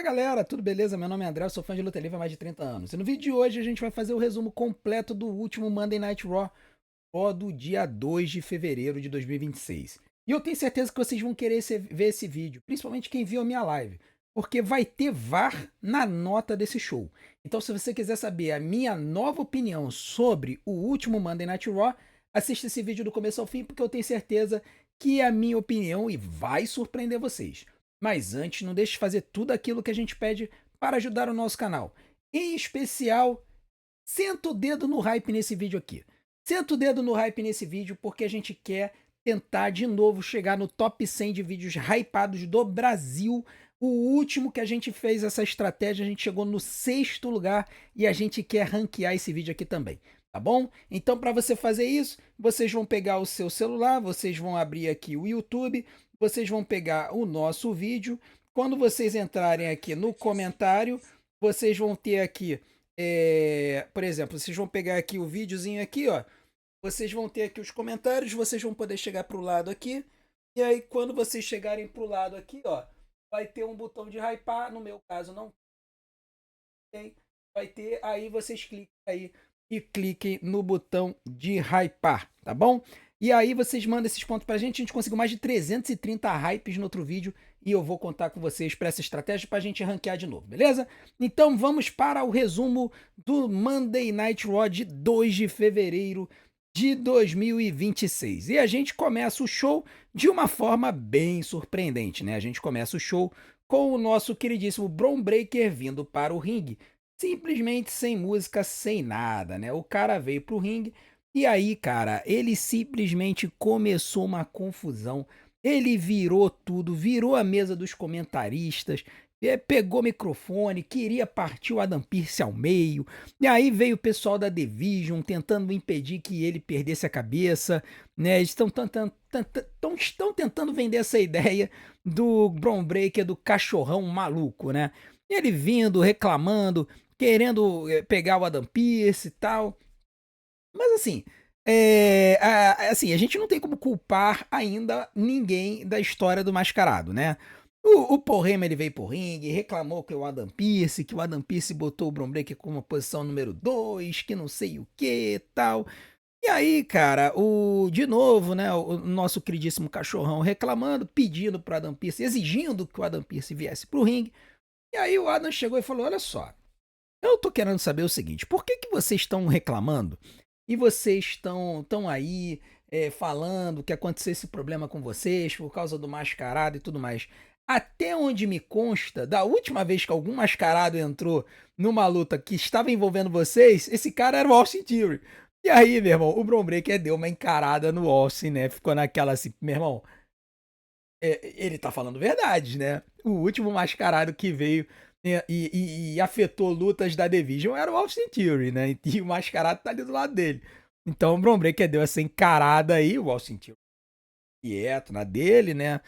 Fala galera, tudo beleza? Meu nome é André, eu sou fã de luta livre há mais de 30 anos. E no vídeo de hoje a gente vai fazer o resumo completo do último Monday Night Raw do dia 2 de fevereiro de 2026. E eu tenho certeza que vocês vão querer ver esse vídeo, principalmente quem viu a minha live, porque vai ter VAR na nota desse show. Então se você quiser saber a minha nova opinião sobre o último Monday Night Raw, assista esse vídeo do começo ao fim, porque eu tenho certeza que é a minha opinião e vai surpreender vocês. Mas antes, não deixe de fazer tudo aquilo que a gente pede para ajudar o nosso canal. Em especial, senta o dedo no hype nesse vídeo aqui. Senta o dedo no hype nesse vídeo porque a gente quer tentar de novo chegar no top 100 de vídeos hypados do Brasil. O último que a gente fez essa estratégia, a gente chegou no 6º lugar e a gente quer ranquear esse vídeo aqui também. Tá bom? Então, para você fazer isso, vocês vão pegar o seu celular, vocês vão abrir aqui o YouTube, vocês vão pegar o nosso vídeo. Quando vocês entrarem aqui no comentário, vocês vão ter aqui, por exemplo, vocês vão pegar aqui o videozinho aqui, ó. Vocês vão ter aqui os comentários, vocês vão poder chegar para o lado aqui. E aí, quando vocês chegarem para o lado aqui, ó, vai ter um botão de hypar. No meu caso, não tem. Vai ter, aí vocês clicam aí e cliquem no botão de hypar, tá bom? E aí vocês mandam esses pontos pra gente. A gente conseguiu mais de 330 hypes no outro vídeo e eu vou contar com vocês para essa estratégia pra gente ranquear de novo, beleza? Então vamos para o resumo do Monday Night Raw de 2 de fevereiro de 2026. E a gente começa o show de uma forma bem surpreendente, né? A gente começa o show com o nosso queridíssimo Bron Breakker vindo para o ringue, simplesmente sem música, sem nada, né? O cara veio pro ringue e aí, cara, ele simplesmente começou uma confusão. Ele virou tudo, virou a mesa dos comentaristas, pegou o microfone, queria partir o Adam Pearce ao meio. E aí veio o pessoal da Division tentando impedir que ele perdesse a cabeça, né? Estão tentando vender essa ideia do Bron Breakker, do cachorrão maluco, né? Ele vindo, reclamando, querendo pegar o Adam Pearce e tal. Mas assim, assim, a gente não tem como culpar ainda ninguém da história do mascarado, né? O Paul Heyman, ele veio pro ringue, reclamou que o Adam Pearce botou o Bron Breakker como posição número 2, que não sei o que tal. E aí, cara, de novo, né, o nosso queridíssimo cachorrão reclamando, pedindo pro Adam Pearce, exigindo que o Adam Pearce viesse pro ringue. E aí o Adam chegou e falou, olha só, eu tô querendo saber o seguinte, por que vocês estão reclamando e vocês estão aí falando que aconteceu esse problema com vocês por causa do mascarado e tudo mais? Até onde me consta, da última vez que algum mascarado entrou numa luta que estava envolvendo vocês, esse cara era o Austin Theory. E aí, meu irmão, o Bron Breakker deu uma encarada no Austin, né? Ficou naquela assim, meu irmão, ele tá falando verdade, né? O último mascarado que veio e afetou lutas da Division era o Austin Theory, né? E o mascarado tá ali do lado dele. Então o Bron Breakker deu essa encarada aí, o Austin Theory quieto na dele, né?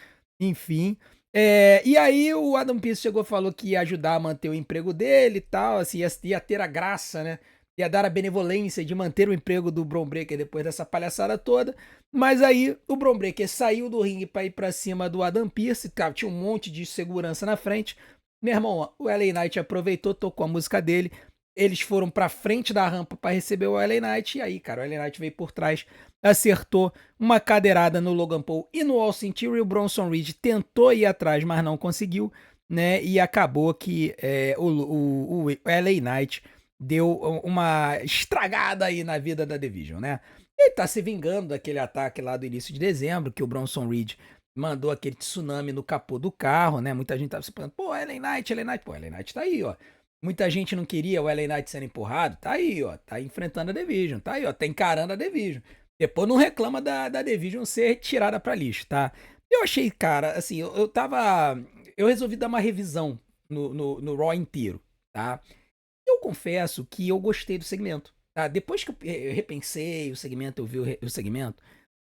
Enfim. E aí o Adam Pearce chegou e falou que ia ajudar a manter o emprego dele e tal, assim, ia ter a graça, né? Ia dar a benevolência de manter o emprego do Bron Breakker depois dessa palhaçada toda. Mas aí o Bron Breakker saiu do ringue pra ir pra cima do Adam Pearce, tinha um monte de segurança na frente. Meu irmão, o LA Knight aproveitou, tocou a música dele. Eles foram pra frente da rampa pra receber o LA Knight. E aí, cara, o LA Knight veio por trás, acertou uma cadeirada no Logan Paul e no Austin Theory. O Bronson Reed tentou ir atrás, mas não conseguiu, né? E acabou que o LA Knight deu uma estragada aí na vida da Division, né? Ele tá se vingando daquele ataque lá do início de dezembro, que o Bronson Reed mandou aquele tsunami no capô do carro, né? Muita gente tava se perguntando, pô, LA Knight, pô, LA Knight tá aí, ó. Muita gente não queria o LA Knight sendo empurrado, tá aí, ó, tá enfrentando a Division, tá aí, ó, tá encarando a Division. Depois não reclama da Division ser tirada pra lixo, tá? Eu achei, cara, assim, eu resolvi dar uma revisão no Raw inteiro, tá? Eu confesso que eu gostei do segmento, tá? Depois que eu repensei o segmento, eu vi o segmento,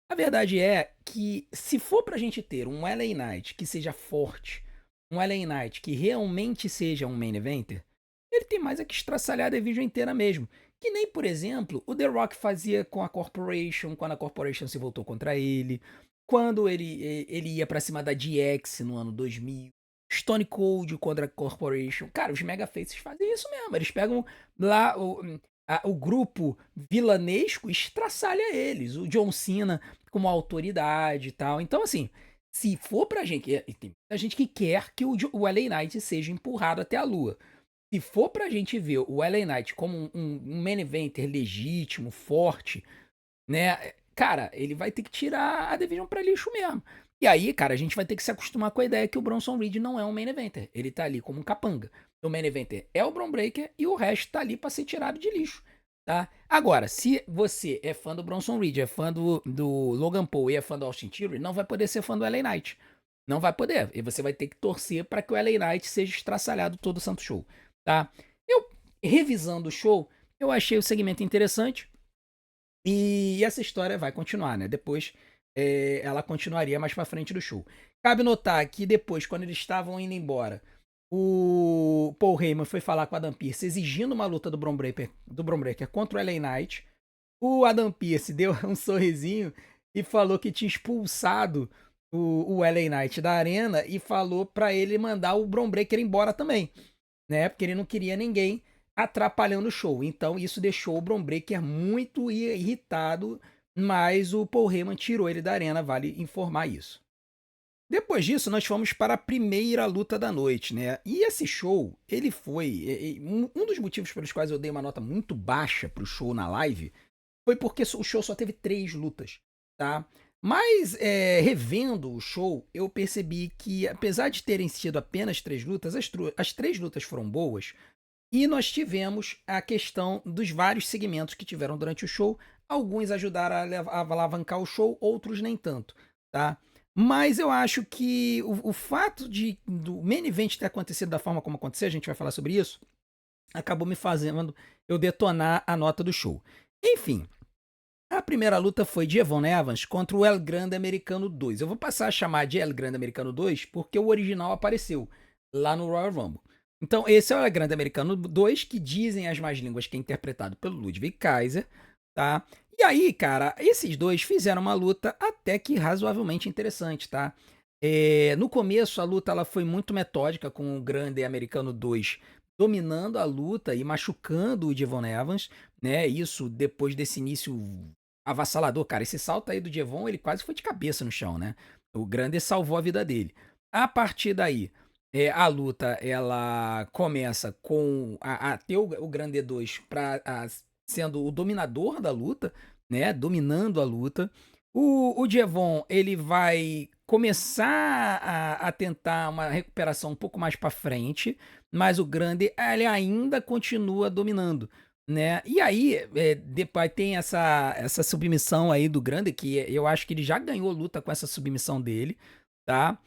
a verdade é que se for pra gente ter um LA Knight que seja forte, um LA Knight que realmente seja um main eventer, ele tem mais é que estraçalhar a Division inteira mesmo. Que nem, por exemplo, o The Rock fazia com a Corporation, quando a Corporation se voltou contra ele, quando ele ia pra cima da DX no ano 2000, Stone Cold contra a Corporation. Cara, os Mega Faces fazem isso mesmo. Eles pegam lá o grupo vilanesco e estraçalha eles. O John Cena como autoridade e tal. Então, assim, se for pra gente. E tem muita gente que quer que o LA Knight seja empurrado até a lua. Se for pra gente ver o LA Knight como um main eventer legítimo, forte, né? Cara, ele vai ter que tirar a Division pra lixo mesmo. E aí, cara, a gente vai ter que se acostumar com a ideia que o Bronson Reed não é um main eventer. Ele tá ali como um capanga. O main eventer é o Bron Breakker e o resto tá ali pra ser tirado de lixo, tá? Agora, se você é fã do Bronson Reed, é fã do Logan Paul e é fã do Austin Theory, não vai poder ser fã do LA Knight. Não vai poder. E você vai ter que torcer para que o LA Knight seja estraçalhado todo o santo show, tá? Eu, revisando o show, eu achei o segmento interessante. E essa história vai continuar, né? Depois ela continuaria mais pra frente do show. Cabe notar que depois, quando eles estavam indo embora, o Paul Heyman foi falar com o Adam Pearce exigindo uma luta do Bron Breakker contra o LA Knight. O Adam Pearce deu um sorrisinho e falou que tinha expulsado o LA Knight da arena e falou pra ele mandar o Bron Breakker embora também, né? Porque ele não queria ninguém atrapalhando o show. Então isso deixou o Bron Breakker muito irritado, mas o Paul Heyman tirou ele da arena, vale informar isso. Depois disso, nós fomos para a primeira luta da noite, né? E esse show, ele foi. Um dos motivos pelos quais eu dei uma nota muito baixa pro show na live foi porque o show só teve 3 lutas, tá? Mas revendo o show, eu percebi que, apesar de terem sido apenas 3 lutas, as 3 lutas foram boas. E nós tivemos a questão dos vários segmentos que tiveram durante o show. Alguns ajudaram a alavancar o show, outros nem tanto, tá? Mas eu acho que o fato do main event ter acontecido da forma como aconteceu, a gente vai falar sobre isso, acabou me fazendo eu detonar a nota do show. Enfim, a primeira luta foi de Evon Evans contra o El Grande Americano 2. Eu vou passar a chamar de El Grande Americano 2 porque o original apareceu lá no Royal Rumble. Então, esse é o El Grande Americano 2, que dizem as más línguas que é interpretado pelo Ludwig Kaiser, tá? E aí, cara, esses dois fizeram uma luta até que razoavelmente interessante, tá? No começo, a luta ela foi muito metódica, com o Grande Americano 2 dominando a luta e machucando o Devon Evans, né? Isso depois desse início avassalador, cara. Esse salto aí do Devon, ele quase foi de cabeça no chão, né? O Grande salvou a vida dele. A partir daí, a luta ela começa com a ter o Grande 2 sendo o dominador da luta, né? Dominando a luta. O Devon, ele vai começar a tentar uma recuperação um pouco mais para frente, mas o Grande ele ainda continua dominando, né? E aí, depois tem essa submissão aí do Grande, que eu acho que ele já ganhou luta com essa submissão dele, tá?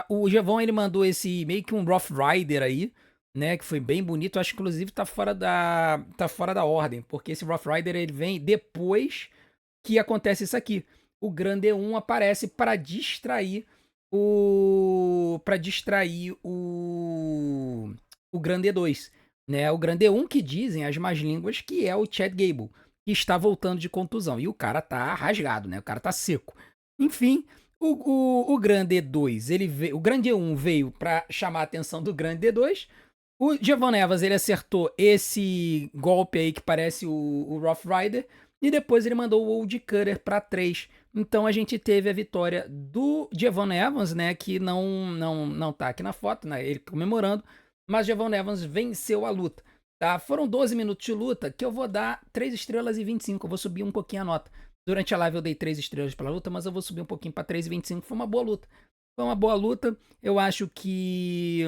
O Jevon ele mandou esse meio que um Rough Rider aí, né? Que foi bem bonito. Eu acho que inclusive tá fora da ordem, porque esse Rough Rider ele vem depois que acontece isso aqui. O Grande 1 aparece para distrair o Grande 2, né? O Grande 1 que dizem as más línguas que é o Chad Gable, que está voltando de contusão. E o cara tá rasgado, né? O cara tá seco. Enfim, o Grande 2, o Grande 1 veio para chamar a atenção do Grande 2. O Devon Evans, ele acertou esse golpe aí que parece o Rough Rider, e depois ele mandou o Old Cutter para 3. Então a gente teve a vitória do Devon Evans, né, que não tá aqui na foto, né, ele comemorando, mas Devon Evans venceu a luta, tá? Foram 12 minutos de luta que eu vou dar 3 estrelas e 25, eu vou subir um pouquinho a nota. Durante a live eu dei 3 estrelas pela luta, mas eu vou subir um pouquinho para 3,25, foi uma boa luta. Foi uma boa luta, eu acho que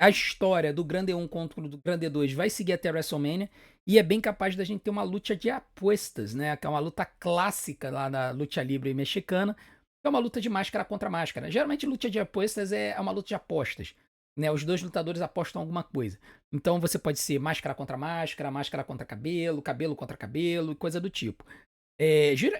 a história do Grande 1 contra o do Grande 2 vai seguir até a WrestleMania, e é bem capaz da gente ter uma luta de apostas, né? Que é uma luta clássica lá da luta livre mexicana, que é uma luta de máscara contra máscara. Geralmente luta de apostas é uma luta de apostas, né? Os dois lutadores apostam alguma coisa. Então você pode ser máscara contra máscara, máscara contra cabelo, cabelo contra cabelo e coisa do tipo.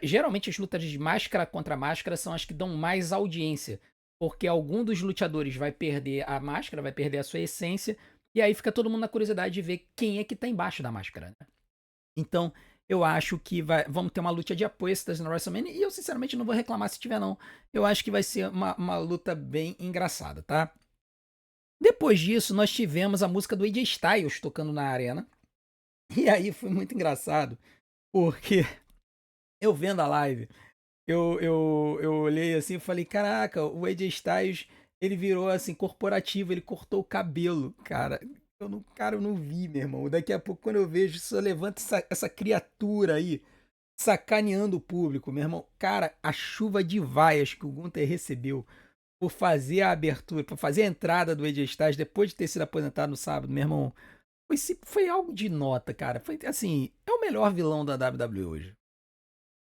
Geralmente as lutas de máscara contra máscara são as que dão mais audiência, porque algum dos lutadores vai perder a máscara, vai perder a sua essência, e aí fica todo mundo na curiosidade de ver quem é que tá embaixo da máscara, né? Então, eu acho que vamos ter uma luta de apostas na WrestleMania, e eu sinceramente não vou reclamar se tiver não. Eu acho que vai ser uma luta bem engraçada, tá? Depois disso, nós tivemos a música do AJ Styles tocando na arena, e aí foi muito engraçado, porque eu vendo a live, eu olhei assim e falei, caraca, o AJ Styles, ele virou assim, corporativo, ele cortou o cabelo, cara. Eu não vi, meu irmão. Daqui a pouco, quando eu vejo, só levanta essa criatura aí, sacaneando o público, meu irmão. Cara, a chuva de vaias que o Gunther recebeu por fazer a abertura, por fazer a entrada do AJ Styles depois de ter sido aposentado no sábado, meu irmão, foi algo de nota, cara. Foi assim, é o melhor vilão da WWE hoje.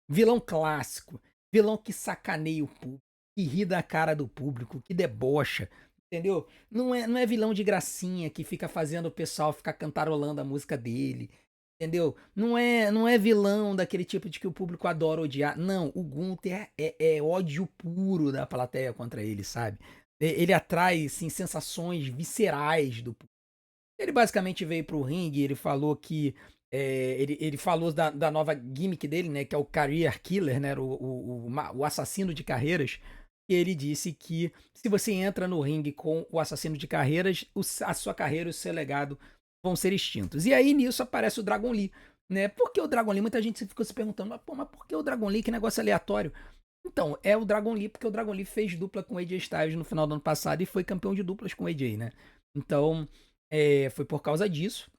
Vilão clássico. Vilão que sacaneia o público, que ri da cara do público, que debocha. Entendeu? Não é vilão de gracinha que fica fazendo o pessoal ficar cantarolando a música dele. Entendeu? Não é vilão daquele tipo de que o público adora odiar. Não, o Gunther é ódio puro da plateia contra ele, sabe? Ele atrai, assim, sensações viscerais do público. Ele basicamente veio pro ringue, ele falou que. Ele falou da nova gimmick dele, né? Que é o Career Killer, né? O assassino de carreiras. E ele disse que se você entra no ringue com o assassino de carreiras, a sua carreira e o seu legado vão ser extintos. E aí nisso aparece o Dragon Lee, né? Por que o Dragon Lee? Muita gente ficou se perguntando, mas por que o Dragon Lee? Que negócio aleatório. Então, é o Dragon Lee, porque o Dragon Lee fez dupla com o AJ Styles no final do ano passado e foi campeão de duplas com o AJ, né? Então, foi por causa disso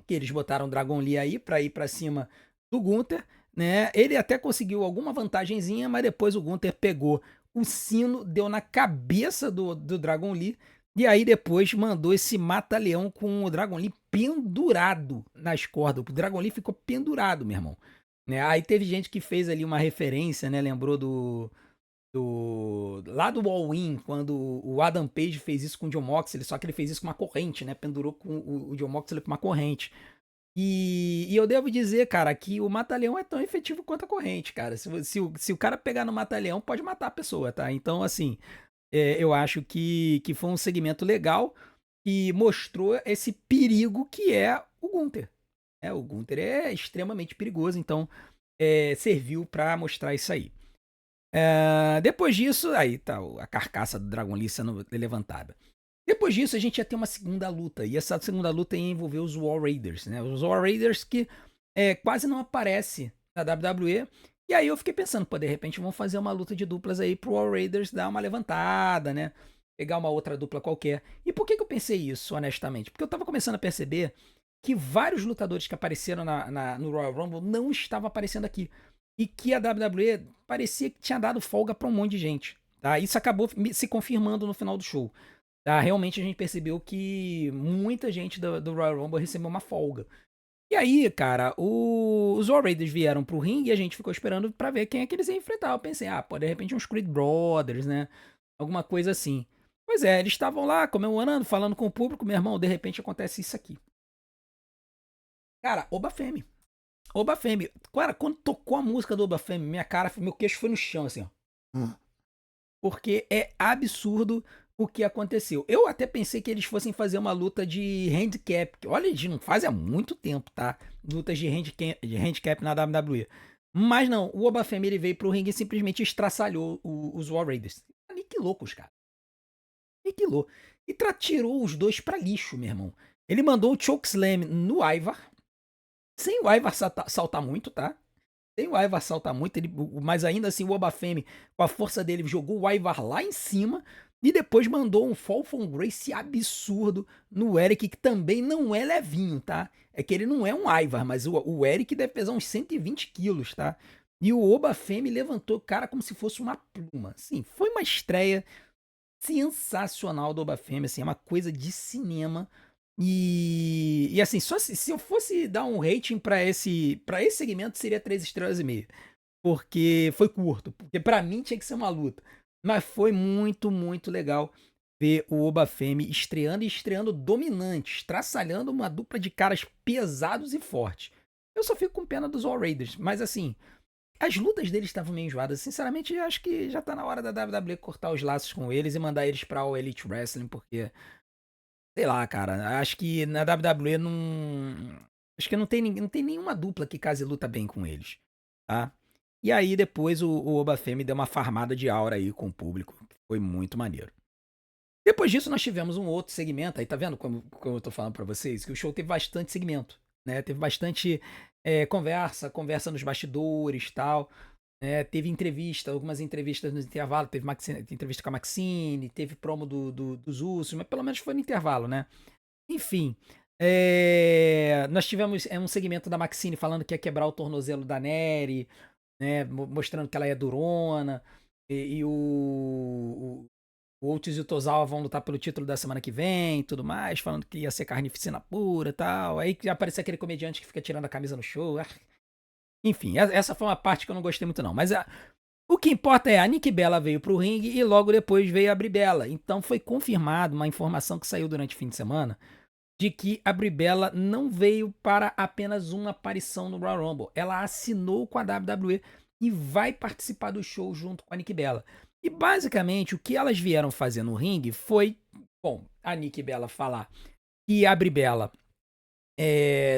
que eles botaram o Dragon Lee aí pra ir pra cima do Gunther, né? Ele até conseguiu alguma vantagenzinha, mas depois o Gunther pegou o sino, deu na cabeça do Dragon Lee, e aí depois mandou esse mata-leão com o Dragon Lee pendurado nas cordas. O Dragon Lee ficou pendurado, meu irmão. Né? Aí teve gente que fez ali uma referência, né? Lembrou lá do All-In, quando o Adam Page fez isso com o Jon Moxley, só que ele fez isso com uma corrente, né? Pendurou com o Jon Moxley com uma corrente. E eu devo dizer, cara, que o mata-leão é tão efetivo quanto a corrente, cara. Se o cara pegar no mata-leão, pode matar a pessoa, tá? Então, assim, eu acho que foi um segmento legal e mostrou esse perigo que é o Gunther. O Gunther é extremamente perigoso, então serviu pra mostrar isso aí. Depois disso, aí tá a carcaça do Dragon Lee sendo levantada. Depois disso, a gente ia ter uma segunda luta. E essa segunda luta ia envolver os War Raiders, né? Os War Raiders que quase não aparece na WWE. E aí eu fiquei pensando, pô, de repente vão fazer uma luta de duplas aí pro War Raiders dar uma levantada, né? Pegar uma outra dupla qualquer. E por que eu pensei isso, honestamente? Porque eu tava começando a perceber que vários lutadores que apareceram no Royal Rumble não estavam aparecendo aqui. E que a WWE parecia que tinha dado folga pra um monte de gente. Tá? Isso acabou se confirmando no final do show. Tá? Realmente a gente percebeu que muita gente do Royal Rumble recebeu uma folga. E aí, cara, os War Raiders vieram pro ringue e a gente ficou esperando pra ver quem é que eles iam enfrentar. Eu pensei, pô, de repente uns Creed Brothers, né? Alguma coisa assim. Pois é, eles estavam lá comemorando, falando com o público, meu irmão, de repente acontece isso aqui. Cara, Oba Femi. Oba Femi. Cara, quando tocou a música do Oba Femi, meu queixo foi no chão, assim, ó. Porque é absurdo o que aconteceu. Eu até pensei que eles fossem fazer uma luta de handicap. Olha, eles não fazem há muito tempo, tá? Lutas de handicap na WWE. Mas não, o Oba Femi ele veio pro ringue e simplesmente estraçalhou os War Raiders. Aniquilou com os caras. Aniquilou. E tirou os dois pra lixo, meu irmão. Ele mandou o chokeslam no Ivar. Sem o Ivar saltar muito, tá? Sem o Ivar saltar muito, mas ainda assim o Obafemi, com a força dele, jogou o Ivar lá em cima e depois mandou um Fall from Grace absurdo no Eric, que também não é levinho, tá? É que ele não é um Ivar, mas o Eric deve pesar uns 120 quilos, tá? E o Obafemi levantou o cara como se fosse uma pluma. Assim, foi uma estreia sensacional do Obafemi, assim, é uma coisa de cinema. E assim, só se eu fosse dar um rating pra esse segmento, seria 3,5 estrelas. Porque foi curto. Porque pra mim tinha que ser uma luta. Mas foi muito, muito legal ver o Obafemi estreando e estreando dominante, estraçalhando uma dupla de caras pesados e fortes. Eu só fico com pena dos All Raiders. Mas assim, as lutas deles estavam meio enjoadas. Sinceramente, eu acho que já tá na hora da WWE cortar os laços com eles e mandar eles pra All Elite Wrestling, porque sei lá, cara. Acho que na WWE não. Acho que não tem nenhuma dupla que case luta bem com eles, tá? E aí depois o Obafemi deu uma farmada de aura aí com o público, que foi muito maneiro. Depois disso nós tivemos um outro segmento, aí tá vendo como eu tô falando pra vocês? Que o show teve bastante segmento, né? Teve bastante conversa nos bastidores, tal, né? Teve entrevista, algumas entrevistas no intervalo, teve entrevista com a Maxine, teve promo dos Usos, mas pelo menos foi no intervalo, né? Enfim, nós tivemos um segmento da Maxine falando que ia quebrar o tornozelo da Nery, né? Mostrando que ela é durona, e o Otis e o Tozawa vão lutar pelo título da semana que vem, tudo mais, falando que ia ser carnificina pura e tal. Aí apareceu aquele comediante que fica tirando a camisa no show. Enfim, essa foi uma parte que eu não gostei muito não. Mas o que importa é, a Nikki Bella veio pro ringue e logo depois veio a Brie Bella. Então foi confirmado uma informação que saiu durante o fim de semana de que a Brie Bella não veio para apenas uma aparição no Royal Rumble. Ela assinou com a WWE e vai participar do show junto com a Nikki Bella. E basicamente o que elas vieram fazer no ringue foi, bom, a Nikki Bella falar que a Brie Bella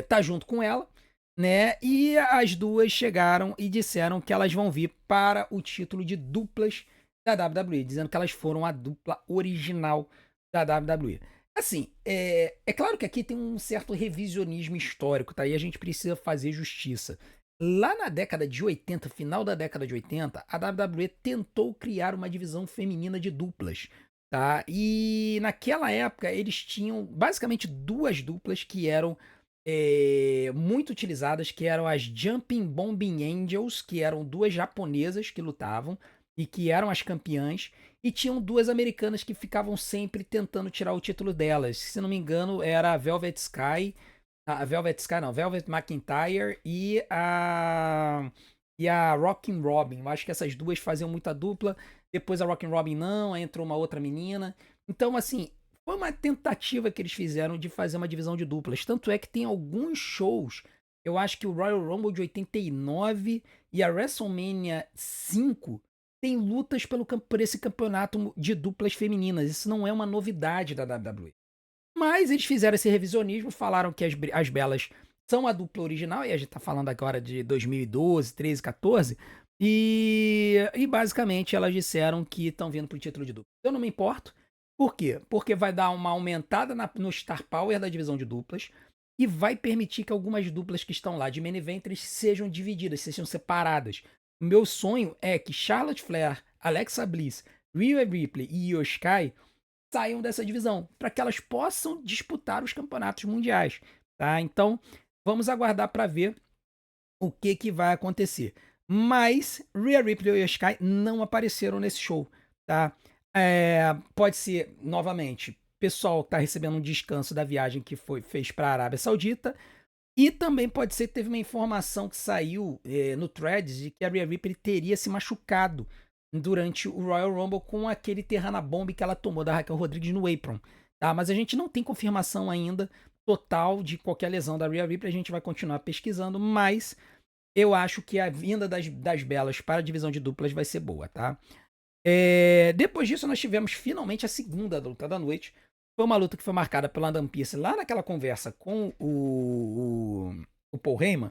tá junto com ela, né? E as duas chegaram e disseram que elas vão vir para o título de duplas da WWE, dizendo que elas foram a dupla original da WWE. Assim, é claro que aqui tem um certo revisionismo histórico, tá? E a gente precisa fazer justiça. Lá na década de 80, final da década de 80, a WWE tentou criar uma divisão feminina de duplas, tá? E naquela época eles tinham basicamente duas duplas que eram muito utilizadas, que eram as Jumping Bombing Angels, que eram duas japonesas que lutavam e que eram as campeãs, e tinham duas americanas que ficavam sempre tentando tirar o título delas. Se não me engano, era a Velvet Sky, Velvet McIntyre e a Rockin' Robin. Eu acho que essas duas faziam muita dupla. Depois a Rockin' Robin não, aí entrou uma outra menina. Então, assim, foi uma tentativa que eles fizeram de fazer uma divisão de duplas. Tanto é que tem alguns shows. Eu acho que o Royal Rumble de 89 e a WrestleMania 5 tem lutas por esse campeonato de duplas femininas. Isso não é uma novidade da WWE. Mas eles fizeram esse revisionismo, falaram que as Belas são a dupla original, e a gente tá falando agora de 2012, 13, 14, e basicamente elas disseram que estão vindo pro título de dupla. Eu não me importo. Por quê? Porque vai dar uma aumentada no Star Power da divisão de duplas e vai permitir que algumas duplas que estão lá de main eventers sejam divididas, sejam separadas. O meu sonho é que Charlotte Flair, Alexa Bliss, Rhea Ripley e Io Sky saiam dessa divisão, para que elas possam disputar os campeonatos mundiais, tá? Então, vamos aguardar para ver o que vai acontecer. Mas Rhea Ripley e Io Sky não apareceram nesse show, tá? Pode ser, novamente, pessoal que tá recebendo um descanso da viagem que fez para a Arábia Saudita, e também pode ser que teve uma informação que saiu no Threads de que a Rhea Ripley teria se machucado durante o Royal Rumble com aquele Terrana Bomb que ela tomou da Raquel Rodrigues no apron, tá? Mas a gente não tem confirmação ainda total de qualquer lesão da Rhea Ripley, a gente vai continuar pesquisando, mas eu acho que a vinda das Belas para a divisão de duplas vai ser boa, tá? Depois disso, nós tivemos finalmente a segunda luta da noite. Foi uma luta que foi marcada pela Adam Pearce lá naquela conversa com o Paul Heyman.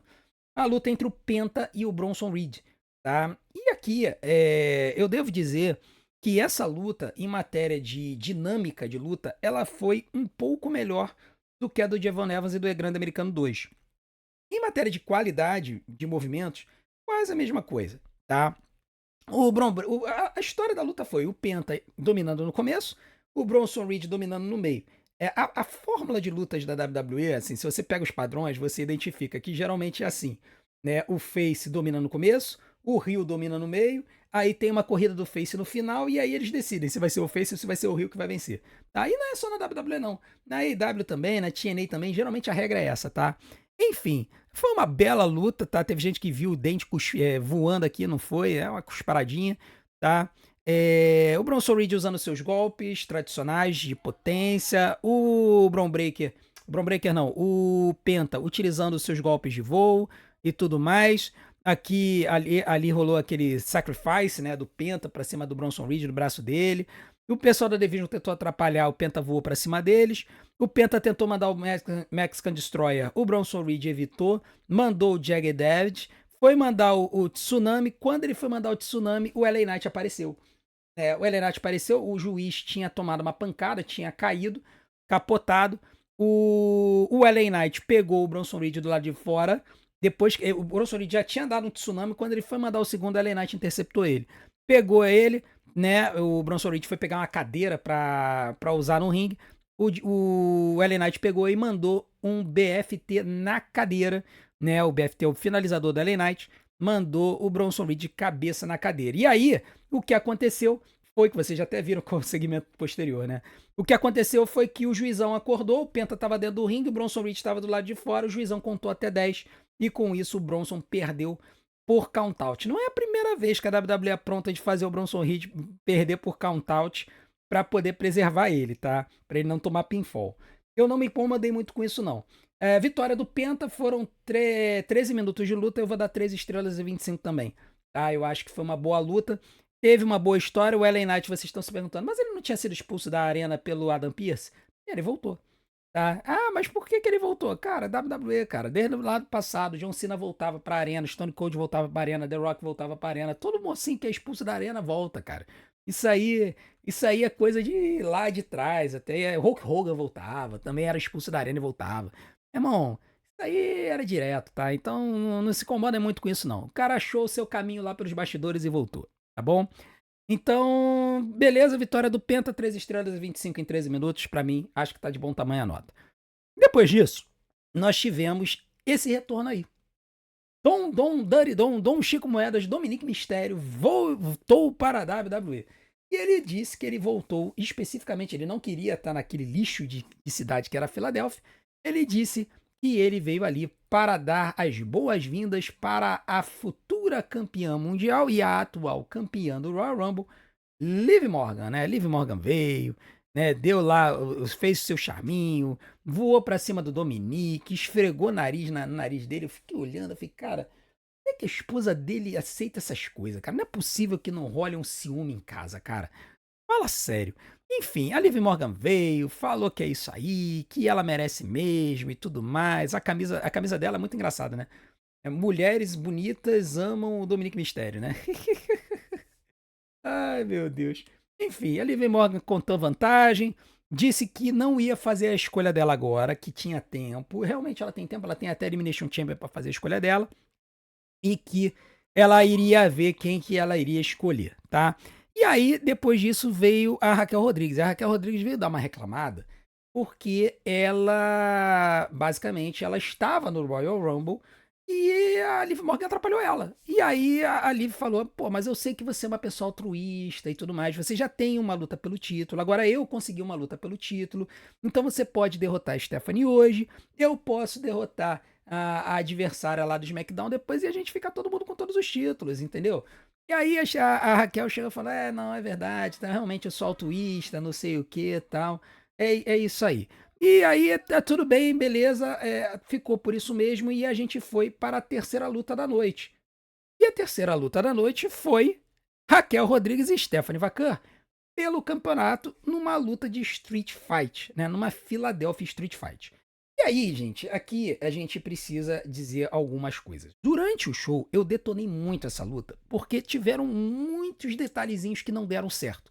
A luta entre o Penta e o Bronson Reed, tá? E aqui, eu devo dizer que essa luta, em matéria de dinâmica de luta, ela foi um pouco melhor do que a do Javon Evans e do Grande Americano 2. Em matéria de qualidade de movimentos, quase a mesma coisa, tá? A história da luta foi o Penta dominando no começo, o Bronson Reed dominando no meio. A fórmula de lutas da WWE, assim, se você pega os padrões, você identifica que geralmente é assim, né? O Face domina no começo, o Rio domina no meio, aí tem uma corrida do Face no final, e aí eles decidem se vai ser o Face ou se vai ser o Rio que vai vencer. Tá? E não é só na WWE, não. Na AEW também, na TNA também, geralmente a regra é essa, tá? Enfim, foi uma bela luta, tá? Teve gente que viu o dente voando aqui, não foi? É uma cusparadinha, tá? O Bronson Reed usando seus golpes tradicionais de potência, o o Penta utilizando os seus golpes de voo e tudo mais. Ali rolou aquele sacrifice, né, do Penta pra cima do Bronson Reed, no braço dele. O pessoal da Division tentou atrapalhar, o Penta voou pra cima deles. O Penta tentou mandar o Mexican Destroyer, o Bronson Reed evitou, mandou o Jagged Edge, foi mandar o Tsunami. Quando ele foi mandar o Tsunami, o LA Knight apareceu. O LA Knight apareceu, o juiz tinha tomado uma pancada, tinha caído, capotado. O LA Knight pegou o Bronson Reed do lado de fora. Depois que o Bronson Reed já tinha dado um Tsunami, quando ele foi mandar o segundo, o LA Knight interceptou ele. Pegou ele, né? O Bronson Reed foi pegar uma cadeira pra usar no ringue. O LA Knight pegou e mandou um BFT na cadeira, né? O BFT, o finalizador do LA Knight, mandou o Bronson Reed de cabeça na cadeira. E aí, o que aconteceu foi que vocês já até viram com o segmento posterior, né? O que aconteceu foi que o juizão acordou, o Penta estava dentro do ringue, o Bronson Reed estava do lado de fora, o juizão contou até 10 e com isso o Bronson perdeu por count-out. Não é a primeira vez que a WWE é pronta de fazer o Bronson Reed perder por count-out para poder preservar ele, tá? Para ele não tomar pinfall. Eu não me incomodei muito com isso, não. Vitória do Penta, foram 13 minutos de luta, eu vou dar 3 estrelas e 25 também. Tá? Eu acho que foi uma boa luta. Teve uma boa história. O LA Knight, vocês estão se perguntando, mas ele não tinha sido expulso da arena pelo Adam Pearce? Ele voltou. Tá? Ah, mas por que ele voltou? Cara, WWE, cara, desde o lado passado, John Cena voltava pra arena, Stone Cold voltava pra arena, The Rock voltava pra arena, todo mocinho que é expulso da arena volta, cara. Isso aí é coisa de lá de trás, até Hulk Hogan voltava, também era expulso da arena e voltava. Irmão, isso aí era direto, tá? Então não se incomoda muito com isso, não. O cara achou o seu caminho lá pelos bastidores e voltou, tá bom? Então, beleza, vitória do Penta, 3 estrelas e 25 em 13 minutos. Pra mim, acho que tá de bom tamanho a nota. Depois disso, nós tivemos esse retorno aí. Dom Chico Moedas, Dominique Mysterio, voltou para a WWE. E ele disse que ele voltou especificamente, ele não queria estar naquele lixo de cidade que era Filadélfia. Ele disse que ele veio ali para dar as boas-vindas para a futura campeã mundial e a atual campeã do Royal Rumble, Liv Morgan, né? Liv Morgan veio, né? Deu lá, fez o seu charminho, voou pra cima do Dominique, esfregou o nariz no nariz dele. Eu fiquei olhando, eu falei, cara, como é que a esposa dele aceita essas coisas, cara? Não é possível que não role um ciúme em casa, cara. Fala sério. Enfim, a Liv Morgan veio, falou que é isso aí, que ela merece mesmo e tudo mais. A camisa dela é muito engraçada, né? Mulheres bonitas amam o Dominique Mysterio, né? Ai, meu Deus. Enfim, a Liv Morgan contou vantagem, disse que não ia fazer a escolha dela agora, que tinha tempo. Realmente ela tem tempo, ela tem até Elimination Chamber para fazer a escolha dela. E que ela iria ver quem que ela iria escolher, tá? E aí, depois disso, veio a Raquel Rodrigues. A Raquel Rodrigues veio dar uma reclamada, porque ela, basicamente, ela estava no Royal Rumble e a Liv Morgan atrapalhou ela. E aí a Liv falou, pô, mas eu sei que você é uma pessoa altruísta e tudo mais, você já tem uma luta pelo título, agora eu consegui uma luta pelo título, então você pode derrotar a Stephanie hoje, eu posso derrotar a adversária lá do SmackDown depois e a gente fica todo mundo com todos os títulos, entendeu? E aí a Raquel chega e fala, não, é verdade, tá, realmente eu sou altruísta, não sei o que e tal, é isso aí. E aí, tudo bem, beleza, ficou por isso mesmo e a gente foi para a terceira luta da noite. E a terceira luta da noite foi Raquel Rodrigues e Stephanie Vacan pelo campeonato numa luta de Street Fight, né? Numa Philadelphia Street Fight. E aí, gente, aqui a gente precisa dizer algumas coisas. Durante o show, eu detonei muito essa luta, porque tiveram muitos detalhezinhos que não deram certo.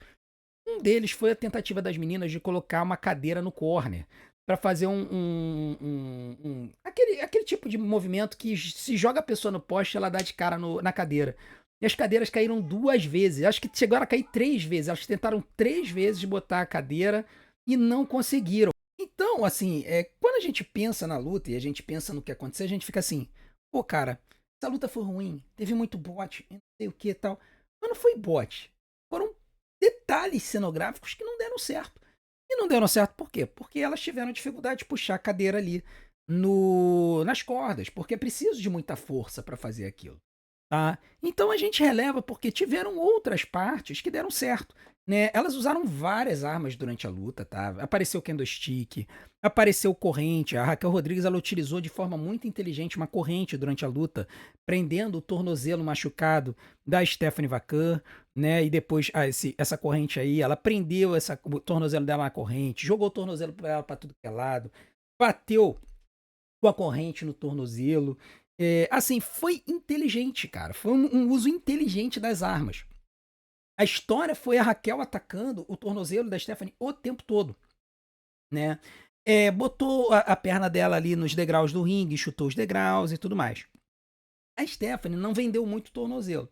Um deles foi a tentativa das meninas de colocar uma cadeira no corner para fazer aquele tipo de movimento que se joga a pessoa no poste, ela dá de cara na cadeira. E as cadeiras caíram 2 vezes. Acho que chegaram a cair 3 vezes. Elas tentaram 3 vezes botar a cadeira e não conseguiram. Então, assim, quando a gente pensa na luta e a gente pensa no que aconteceu, a gente fica assim, pô, cara, essa luta foi ruim, teve muito bot, não sei o que e tal. Mas não foi bot. Foram detalhes cenográficos que não deram certo. E não deram certo por quê? Porque elas tiveram dificuldade de puxar a cadeira ali nas cordas, porque é preciso de muita força para fazer aquilo. Tá? Então a gente releva porque tiveram outras partes que deram certo. né? Elas usaram várias armas durante a luta, tá? Apareceu o Candlestick, apareceu corrente. A Raquel Rodrigues ela utilizou de forma muito inteligente uma corrente durante a luta, prendendo o tornozelo machucado da Stephanie Vacan, né? E depois essa corrente aí, ela prendeu o tornozelo dela na corrente, jogou o tornozelo pra tudo que é lado, bateu com a corrente no tornozelo. Assim, foi inteligente, cara. Foi um uso inteligente das armas. A história foi a Raquel atacando o tornozelo da Stephanie o tempo todo, né? Botou a perna dela ali nos degraus do ringue, chutou os degraus e tudo mais. A Stephanie não vendeu muito tornozelo,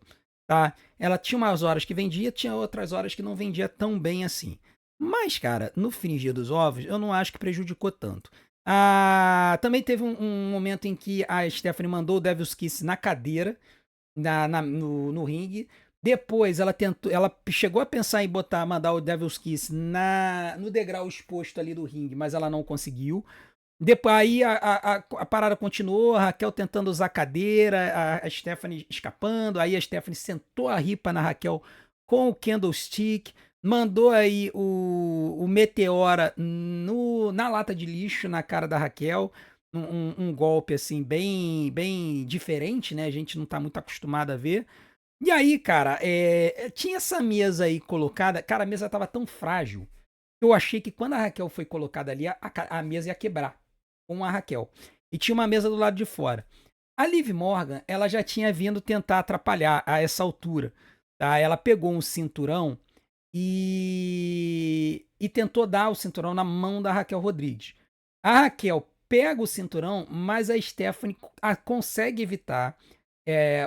tá? Ela tinha umas horas que vendia, tinha outras horas que não vendia tão bem assim. Mas, cara, no fringir dos ovos, eu não acho que prejudicou tanto. Também teve um momento em que a Stephanie mandou o Devil's Kiss na cadeira, no ringue. Depois ela chegou a pensar em mandar o Devil's Kiss no degrau exposto ali do ringue, mas ela não conseguiu. Depois aí a parada continuou, a Raquel tentando usar a cadeira, a Stephanie escapando, aí a Stephanie sentou a ripa na Raquel com o Candlestick, mandou aí o Meteora na lata de lixo na cara da Raquel, um golpe assim bem diferente, né? A gente não tá muito acostumado a ver. E aí, cara, tinha essa mesa aí colocada, cara, a mesa tava tão frágil, eu achei que quando a Raquel foi colocada ali, a mesa ia quebrar com a Raquel. E tinha uma mesa do lado de fora. A Liv Morgan, ela já tinha vindo tentar atrapalhar a essa altura. Tá? Ela pegou um cinturão e tentou dar o cinturão na mão da Raquel Rodrigues. A Raquel pega o cinturão, mas a Stephanie consegue evitar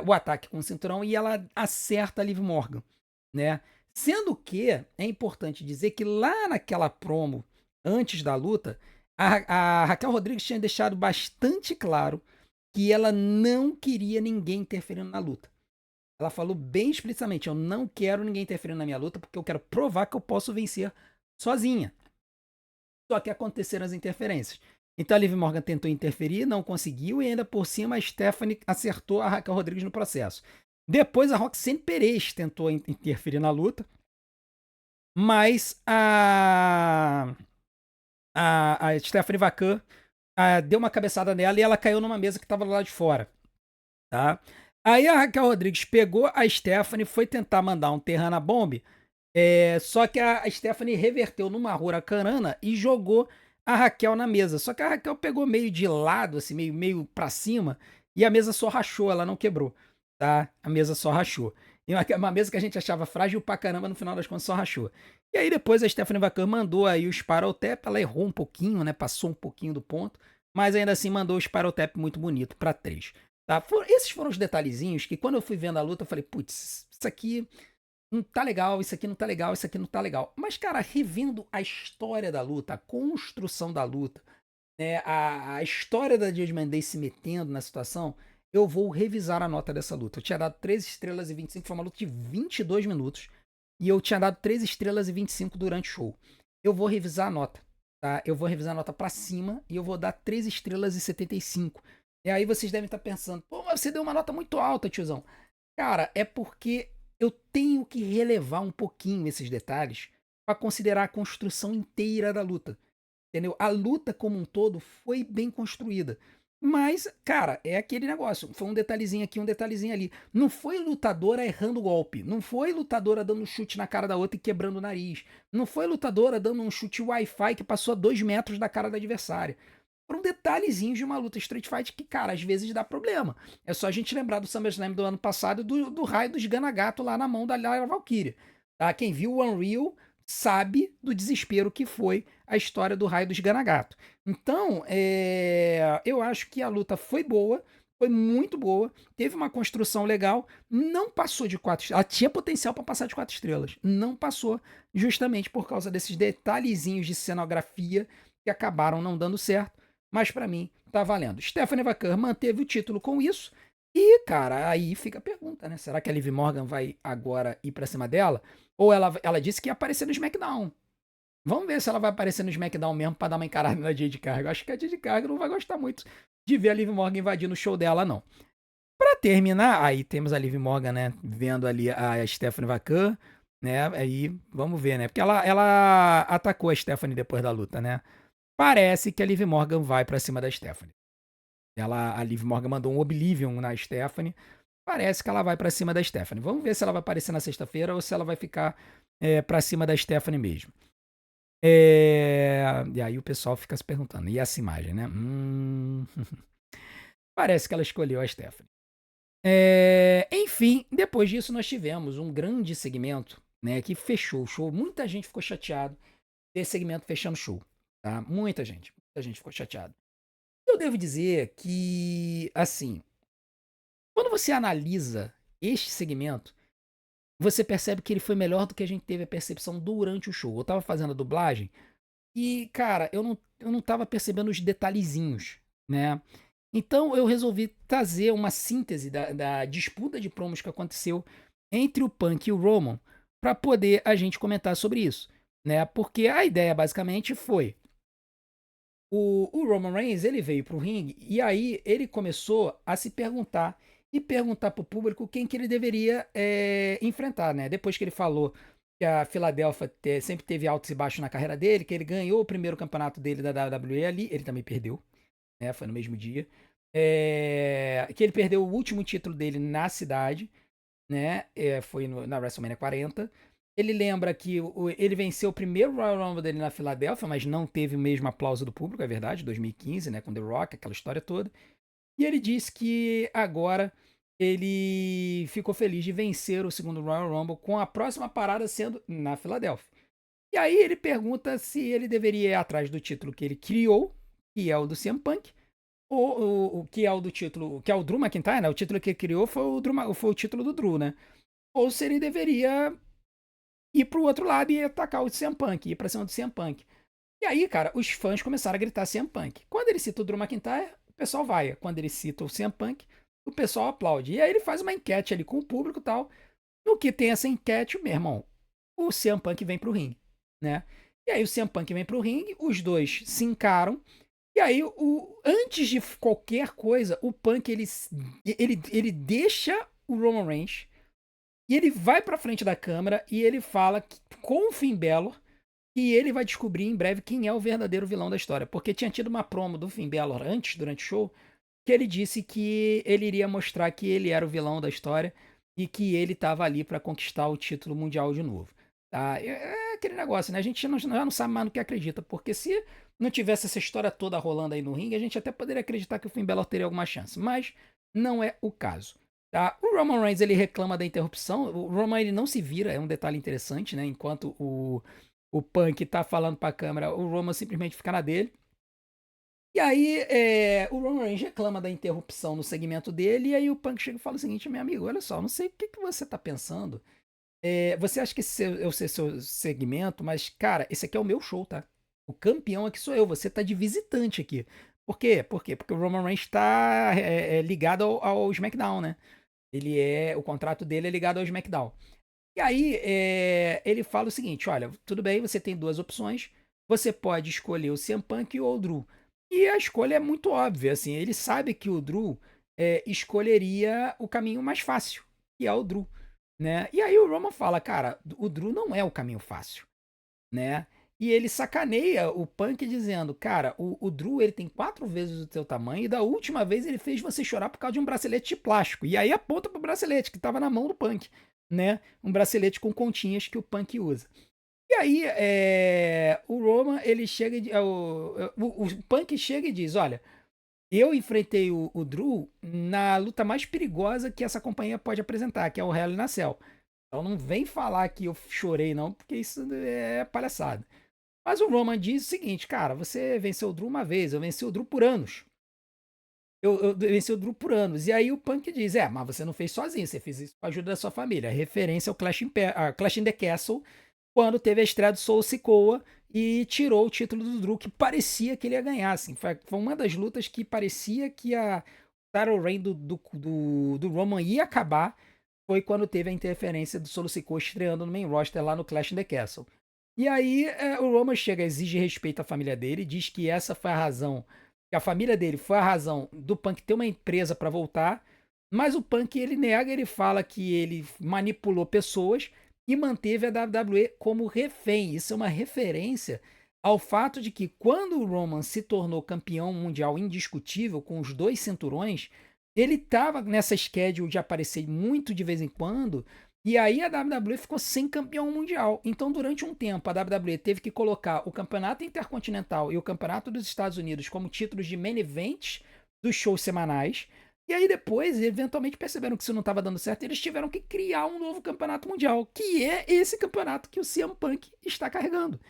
o ataque com o cinturão e ela acerta a Liv Morgan, né? Sendo que é importante dizer que lá naquela promo, antes da luta, a Raquel Rodrigues tinha deixado bastante claro que ela não queria ninguém interferindo na luta. Ela falou bem explicitamente: eu não quero ninguém interferindo na minha luta porque eu quero provar que eu posso vencer sozinha. Só que aconteceram as interferências. Então a Liv Morgan tentou interferir, não conseguiu, e ainda por cima a Stephanie acertou a Raquel Rodrigues no processo. Depois a Roxane Perez tentou interferir na luta, mas a Stephanie Vacan deu uma cabeçada nela e ela caiu numa mesa que estava lá de fora. Tá? Aí a Raquel Rodrigues pegou a Stephanie, foi tentar mandar um Terrana Bomb, só que a Stephanie reverteu numa Huracanrana e jogou a Raquel na mesa. Só que a Raquel pegou meio de lado, assim, meio pra cima, e a mesa só rachou, ela não quebrou, tá? A mesa só rachou. E uma mesa que a gente achava frágil pra caramba, no final das contas só rachou. E aí depois a Stephanie Vacan mandou aí o Spiral Tap, ela errou um pouquinho, né? Passou um pouquinho do ponto, mas ainda assim mandou o Spiral Tap muito bonito pra 3. Tá? Esses foram os detalhezinhos que quando eu fui vendo a luta eu falei, putz, isso aqui não tá legal, isso aqui não tá legal, isso aqui não tá legal. Mas, cara, revendo a história da luta, a construção da luta, né, a história da Judgment Day se metendo na situação, eu vou revisar a nota dessa luta. Eu tinha dado 3 estrelas e 25, foi uma luta de 22 minutos, e eu tinha dado 3 estrelas e 25 durante o show. Eu vou revisar a nota, tá? Eu vou revisar a nota pra cima e eu vou dar 3 estrelas e 75. E aí vocês devem estar pensando, pô, mas você deu uma nota muito alta, tiozão. Cara, é porque eu tenho que relevar um pouquinho esses detalhes para considerar a construção inteira da luta. Entendeu? A luta como um todo foi bem construída. Mas, cara, é aquele negócio. Foi um detalhezinho aqui, um detalhezinho ali. Não foi lutadora errando golpe. Não foi lutadora dando um chute na cara da outra e quebrando o nariz. Não foi lutadora dando um chute Wi-Fi que passou a 2 metros da cara da adversária. Foram detalhezinhos de uma luta Street Fight que, cara, às vezes dá problema. É só a gente lembrar do SummerSlam do ano passado do raio dos Ganagato lá na mão da Lyra Valkyria. Tá? Quem viu o Unreal sabe do desespero que foi a história do raio dos Ganagato. Então, eu acho que a luta foi boa, foi muito boa, teve uma construção legal, não passou de 4 estrelas. Ela tinha potencial para passar de 4 estrelas, não passou justamente por causa desses detalhezinhos de cenografia que acabaram não dando certo. Mas pra mim tá valendo. Stephanie Vacan manteve o título com isso. E, cara, aí fica a pergunta, né? Será que a Liv Morgan vai agora ir pra cima dela? Ou ela disse que ia aparecer no SmackDown. Vamos ver se ela vai aparecer no SmackDown mesmo pra dar uma encarada na Jade Cargill. Acho que a Jade Cargill não vai gostar muito de ver a Liv Morgan invadindo o show dela, não. Pra terminar, aí temos a Liv Morgan, né? Vendo ali a Stephanie Vacan. né? Aí, vamos ver, né? Porque ela atacou a Stephanie depois da luta, né? Parece que a Liv Morgan vai pra cima da Stephanie. A Liv Morgan mandou um Oblivion na Stephanie. Parece que ela vai pra cima da Stephanie. Vamos ver se ela vai aparecer na sexta-feira ou se ela vai ficar pra cima da Stephanie mesmo. E aí o pessoal fica se perguntando, e essa imagem, né? Parece que ela escolheu a Stephanie. Enfim, depois disso nós tivemos um grande segmento, né, que fechou o show. Muita gente ficou chateado desse segmento fechando o show, tá? Muita gente ficou chateada. Eu devo dizer que, assim, quando você analisa este segmento, você percebe que ele foi melhor do que a gente teve a percepção durante o show. Eu tava fazendo a dublagem e, cara, eu não tava percebendo os detalhezinhos, né? Então eu resolvi trazer uma síntese da disputa de promos que aconteceu entre o Punk e o Roman para poder a gente comentar sobre isso, né? Porque a ideia basicamente foi o Roman Reigns, ele veio pro ringue e aí ele começou a se perguntar e perguntar pro público quem que ele deveria enfrentar, né? Depois que ele falou que a Filadélfia sempre teve altos e baixos na carreira dele, que ele ganhou o primeiro campeonato dele da WWE ali, ele também perdeu, né? Foi no mesmo dia. Que ele perdeu o último título dele na cidade, né? Foi na WrestleMania 40. Ele lembra que ele venceu o primeiro Royal Rumble dele na Filadélfia, mas não teve o mesmo aplauso do público, é verdade, 2015, né? Com The Rock, aquela história toda. E ele disse que agora ele ficou feliz de vencer o segundo Royal Rumble com a próxima parada sendo na Filadélfia. E aí ele pergunta se ele deveria ir atrás do título que ele criou, que é o do CM Punk, o que é o do título, que é o Drew McIntyre, né? O título que ele criou foi o título do Drew, né? Ou se ele deveria ir pro outro lado e atacar o CM Punk, ir pra cima do CM Punk. E aí, cara, os fãs começaram a gritar CM Punk. Quando ele cita o Drew McIntyre, o pessoal vai. Quando ele cita o CM Punk, o pessoal aplaude. E aí ele faz uma enquete ali com o público e tal. No que tem essa enquete, meu irmão, o CM Punk vem pro ringue, né? E aí o CM Punk vem pro ringue, os dois se encaram. E aí, antes de qualquer coisa, o Punk ele deixa o Roman Reigns e ele vai pra frente da câmera e ele fala com o Finn Balor que ele vai descobrir em breve quem é o verdadeiro vilão da história. Porque tinha tido uma promo do Finn Balor antes, durante o show, que ele disse que ele iria mostrar que ele era o vilão da história e que ele estava ali para conquistar o título mundial de novo. Tá? É aquele negócio, né? A gente já não sabe mais no que acredita, porque se não tivesse essa história toda rolando aí no ringue, a gente até poderia acreditar que o Finn Balor teria alguma chance, mas não é o caso. Tá? O Roman Reigns ele reclama da interrupção. O Roman ele não se vira, é um detalhe interessante, né? Enquanto o Punk tá falando pra câmera, o Roman simplesmente fica na dele. E aí, o Roman Reigns reclama da interrupção no segmento dele, e aí o Punk chega e fala o seguinte: meu amigo, olha só, não sei o que você tá pensando. Você acha que esse é o seu segmento, mas, cara, esse aqui é o meu show, tá? O campeão aqui sou eu, você tá de visitante aqui. Por quê? Por quê? Porque o Roman Reigns tá ligado ao SmackDown, né? O contrato dele é ligado ao SmackDown. E aí, ele fala o seguinte: olha, tudo bem, você tem duas opções. Você pode escolher o CM Punk ou o Drew. E a escolha é muito óbvia, assim. Ele sabe que o Drew escolheria o caminho mais fácil, que é o Drew, né? E aí o Roman fala, cara, o Drew não é o caminho fácil, né? E ele sacaneia o Punk dizendo, cara, o Drew ele tem 4 vezes o teu tamanho e da última vez ele fez você chorar por causa de um bracelete de plástico. E aí aponta pro bracelete que tava na mão do Punk, né? Um bracelete com continhas que o Punk usa. E aí o Roman ele chega o Punk chega e diz, olha, eu enfrentei o Drew na luta mais perigosa que essa companhia pode apresentar, que é o Hell in a Cell. Então não vem falar que eu chorei não, porque isso é palhaçada. Mas o Roman diz o seguinte, cara, você venceu o Drew uma vez, eu venci o Drew por anos. Eu venci o Drew por anos. E aí o Punk diz, mas você não fez sozinho, você fez isso com a ajuda da sua família. Referência ao Clash in the Castle, quando teve a estreia do Solo Sikoa e tirou o título do Drew, que parecia que ele ia ganhar. Assim. Foi uma das lutas que parecia que a Title Reign do Roman ia acabar. Foi quando teve a interferência do Solo Sikoa estreando no main roster lá no Clash in the Castle. E aí o Roman chega, exige respeito à família dele, diz que essa foi a razão, que a família dele foi a razão do Punk ter uma empresa para voltar, mas o Punk ele nega, ele fala que ele manipulou pessoas e manteve a WWE como refém. Isso é uma referência ao fato de que quando o Roman se tornou campeão mundial indiscutível com os 2 cinturões, ele estava nessa schedule de aparecer muito de vez em quando, e aí a WWE ficou sem campeão mundial. Então, durante um tempo, a WWE teve que colocar o Campeonato Intercontinental e o Campeonato dos Estados Unidos como títulos de main events dos shows semanais. E aí depois, eventualmente perceberam que isso não estava dando certo, e eles tiveram que criar um novo campeonato mundial, que é esse campeonato que o CM Punk está carregando.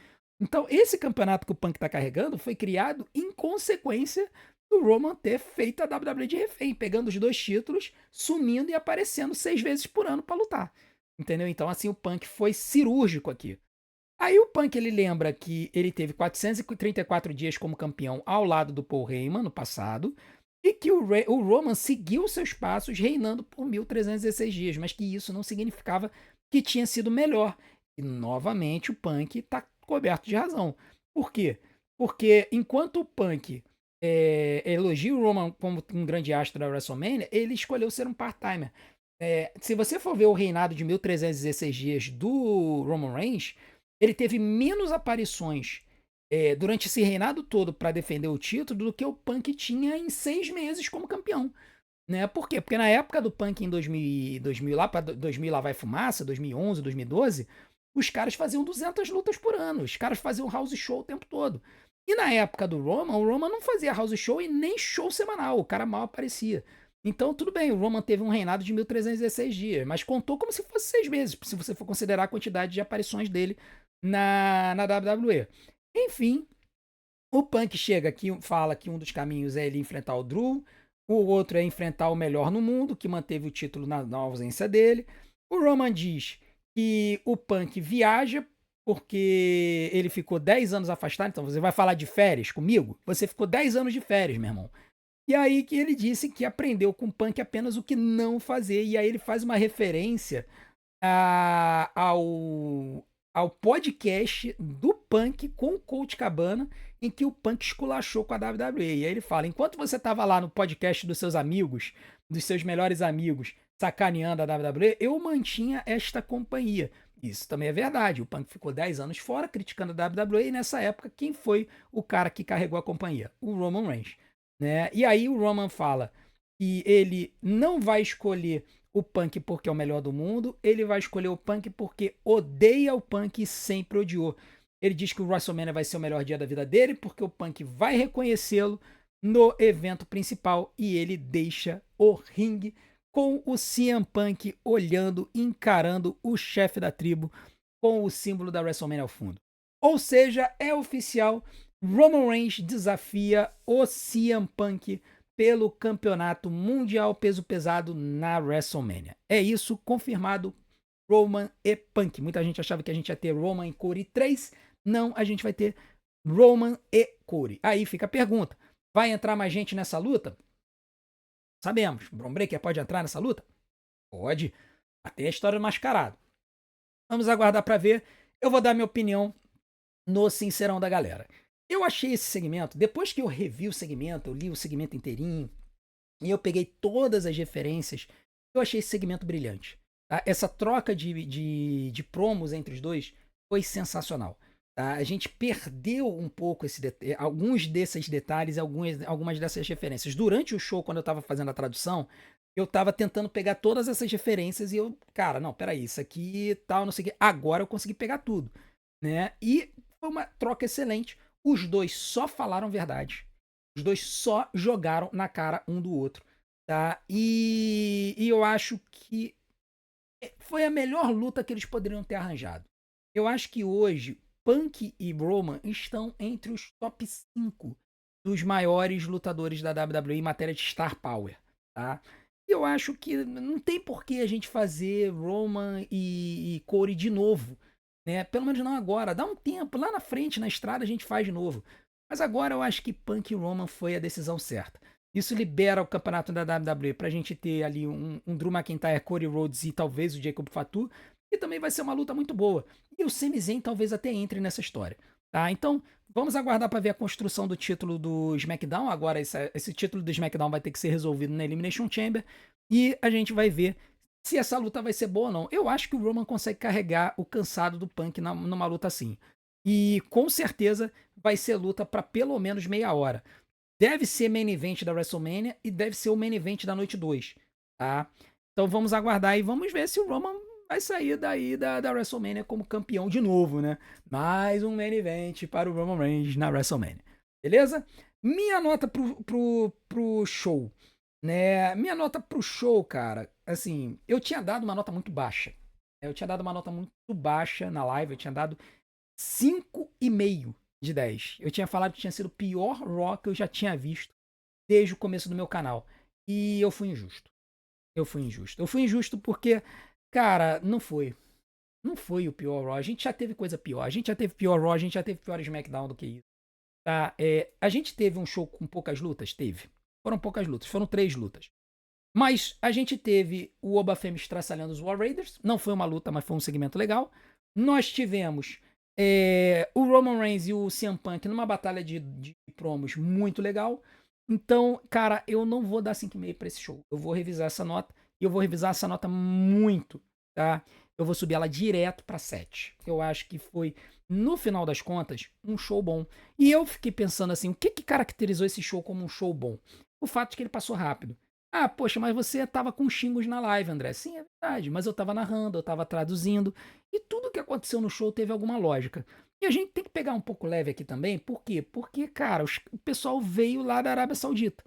Então, esse campeonato que o Punk está carregando foi criado em consequência do Roman ter feito a WWE de refém, pegando os 2 títulos, sumindo e aparecendo 6 vezes por ano para lutar. Entendeu? Então, assim, o Punk foi cirúrgico aqui. Aí o Punk, ele lembra que ele teve 434 dias como campeão ao lado do Paul Heyman no passado, e que o Roman seguiu seus passos reinando por 1.316 dias, mas que isso não significava que tinha sido melhor. E novamente o Punk está coberto de razão. Por quê? Porque enquanto o Punk elogia o Roman como um grande astro da WrestleMania, ele escolheu ser um part-timer. Se você for ver o reinado de 1.316 dias do Roman Reigns, ele teve menos aparições durante esse reinado todo para defender o título do que o Punk tinha em 6 meses como campeão. Né? Por quê? Porque na época do Punk em 2000 lá para 2000 lá vai fumaça, 2011, 2012, os caras faziam 200 lutas por ano, os caras faziam house show o tempo todo. E na época do Roman, o Roman não fazia house show e nem show semanal, o cara mal aparecia. Então, tudo bem, o Roman teve um reinado de 1.316 dias, mas contou como se fosse 6 meses, se você for considerar a quantidade de aparições dele na WWE. Enfim, o Punk chega aqui, fala que um dos caminhos é ele enfrentar o Drew, o outro é enfrentar o melhor no mundo, que manteve o título na ausência dele. O Roman diz que o Punk viaja porque ele ficou 10 anos afastado. Então você vai falar de férias comigo? Você ficou 10 anos de férias, meu irmão. E aí que ele disse que aprendeu com o Punk apenas o que não fazer. E aí ele faz uma referência ao podcast do Punk com o Colt Cabana, em que o Punk esculachou com a WWE. E aí ele fala, enquanto você estava lá no podcast dos seus amigos, dos seus melhores amigos, sacaneando a WWE, eu mantinha esta companhia. Isso também é verdade. O Punk ficou 10 anos fora, criticando a WWE, e nessa época, quem foi o cara que carregou a companhia? O Roman Reigns. Né? E aí o Roman fala que ele não vai escolher o Punk porque é o melhor do mundo, ele vai escolher o Punk porque odeia o Punk e sempre odiou. Ele diz que o WrestleMania vai ser o melhor dia da vida dele porque o Punk vai reconhecê-lo no evento principal e ele deixa o ringue com o CM Punk olhando, encarando o chefe da tribo com o símbolo da WrestleMania ao fundo. Ou seja, é oficial, Roman Reigns desafia o CM Punk pelo campeonato mundial peso pesado na WrestleMania. É isso, confirmado, Roman e Punk. Muita gente achava que a gente ia ter Roman e Cody 3. Não, a gente vai ter Roman e Cody. Aí fica a pergunta, vai entrar mais gente nessa luta? Sabemos, Bron Breakker pode entrar nessa luta? Pode, até a história do mascarado. Vamos aguardar para ver. Eu vou dar minha opinião no Sincerão da galera. Eu achei esse segmento, depois que eu revi o segmento, eu li o segmento inteirinho, e eu peguei todas as referências, eu achei esse segmento brilhante. Tá? Essa troca de promos entre os dois foi sensacional. Tá? A gente perdeu um pouco alguns desses detalhes, algumas dessas referências. Durante o show, quando eu estava fazendo a tradução, eu estava tentando pegar todas essas referências e eu, cara, não, peraí, isso aqui tal, não sei o que. Agora eu consegui pegar tudo. Né? E foi uma troca excelente. Os dois só falaram verdade. Os dois só jogaram na cara um do outro. Tá? E eu acho que foi a melhor luta que eles poderiam ter arranjado. Eu acho que hoje Punk e Roman estão entre os top 5 dos maiores lutadores da WWE em matéria de Star Power. Tá? E eu acho que não tem por que a gente fazer Roman e Cody de novo. Né? Pelo menos não agora. Dá um tempo. Lá na frente, na estrada, a gente faz de novo. Mas agora eu acho que Punk e Roman foi a decisão certa. Isso libera o campeonato da WWE pra gente ter ali um Drew McIntyre, Cody Rhodes e talvez o Jacob Fatu. E também vai ser uma luta muito boa. E o Sami Zayn talvez até entre nessa história. Tá? Então, vamos aguardar para ver a construção do título do SmackDown. Agora, esse título do SmackDown vai ter que ser resolvido na Elimination Chamber. E a gente vai ver se essa luta vai ser boa ou não. Eu acho que o Roman consegue carregar o cansado do Punk numa luta assim. E com certeza vai ser luta para pelo menos meia hora. Deve ser main event da WrestleMania e deve ser o main event da noite 2, tá? Então vamos aguardar e vamos ver se o Roman vai sair daí da WrestleMania como campeão de novo, né? Mais um main event para o Roman Reigns na WrestleMania. Beleza? Minha nota pro show, né? Minha nota pro show, cara, assim, eu tinha dado uma nota muito baixa. Eu tinha dado uma nota muito baixa na live, eu tinha dado 5,5 de 10. Eu tinha falado que tinha sido o pior Raw que eu já tinha visto desde o começo do meu canal. E eu fui injusto. Eu fui injusto. Eu fui injusto porque, cara, não foi. Não foi o pior Raw. A gente já teve coisa pior. A gente já teve pior Raw, a gente já teve pior SmackDown do que isso. Tá? A gente teve um show com poucas lutas? Teve. Foram poucas lutas. Foram 3 lutas. Mas a gente teve o Oba Femi estraçalhando os War Raiders. Não foi uma luta, mas foi um segmento legal. Nós tivemos o Roman Reigns e o CM Punk numa batalha de promos muito legal. Então, cara, eu não vou dar 5,5 pra esse show. Eu vou revisar essa nota. E eu vou revisar essa nota muito, tá? Eu vou subir ela direto pra 7. Eu acho que foi, no final das contas, um show bom. E eu fiquei pensando assim, o que caracterizou esse show como um show bom? O fato de que ele passou rápido. Ah, poxa, mas você tava com xingos na live, André. Sim, é verdade. Mas eu tava narrando, eu tava traduzindo. E tudo que aconteceu no show teve alguma lógica. E a gente tem que pegar um pouco leve aqui também. Por quê? Porque, cara, o pessoal veio lá da Arábia Saudita.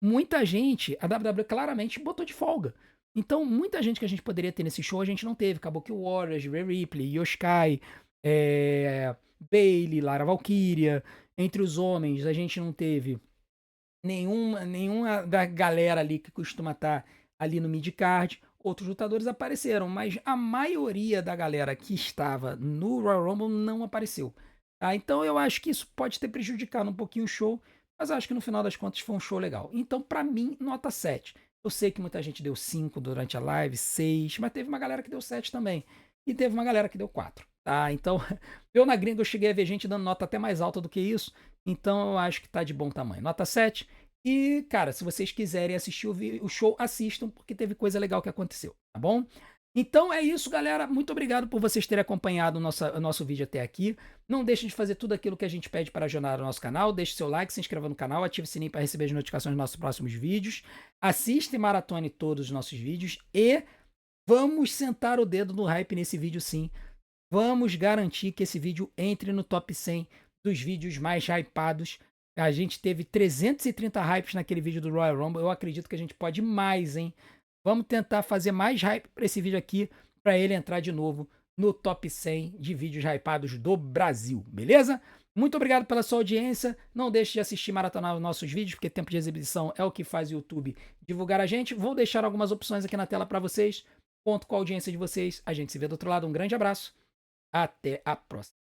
Muita gente, a WWE claramente botou de folga. Então, muita gente que a gente poderia ter nesse show, a gente não teve. Acabou que o Warriors, Rhea Ripley, Yoshikai, Bayley, Lara Valkyria. Entre os homens, a gente não teve nenhuma da galera ali que costuma estar ali no mid-card. Outros lutadores apareceram, mas a maioria da galera que estava no Royal Rumble não apareceu. Tá? Então eu acho que isso pode ter prejudicado um pouquinho o show, mas acho que no final das contas foi um show legal. Então, pra mim, nota 7. Eu sei que muita gente deu 5 durante a live, 6, mas teve uma galera que deu 7 também. E teve uma galera que deu 4. Tá? Então, eu na gringa eu cheguei a ver gente dando nota até mais alta do que isso. Então eu acho que tá de bom tamanho. Nota 7. E, cara, se vocês quiserem assistir o show, assistam, porque teve coisa legal que aconteceu, tá bom? Então é isso, galera. Muito obrigado por vocês terem acompanhado o nosso vídeo até aqui. Não deixe de fazer tudo aquilo que a gente pede para ajudar o nosso canal. Deixe seu like, se inscreva no canal, ative o sininho para receber as notificações dos nossos próximos vídeos. Assista e maratone todos os nossos vídeos. E vamos sentar o dedo no hype nesse vídeo, sim. Vamos garantir que esse vídeo entre no top 100 dos vídeos mais hypados. A gente teve 330 hypes naquele vídeo do Royal Rumble. Eu acredito que a gente pode mais, hein? Vamos tentar fazer mais hype para esse vídeo aqui, para ele entrar de novo no top 100 de vídeos hypados do Brasil, beleza? Muito obrigado pela sua audiência. Não deixe de assistir e maratonar os nossos vídeos, porque tempo de exibição é o que faz o YouTube divulgar a gente. Vou deixar algumas opções aqui na tela para vocês. Conto com a audiência de vocês. A gente se vê do outro lado. Um grande abraço. Até a próxima.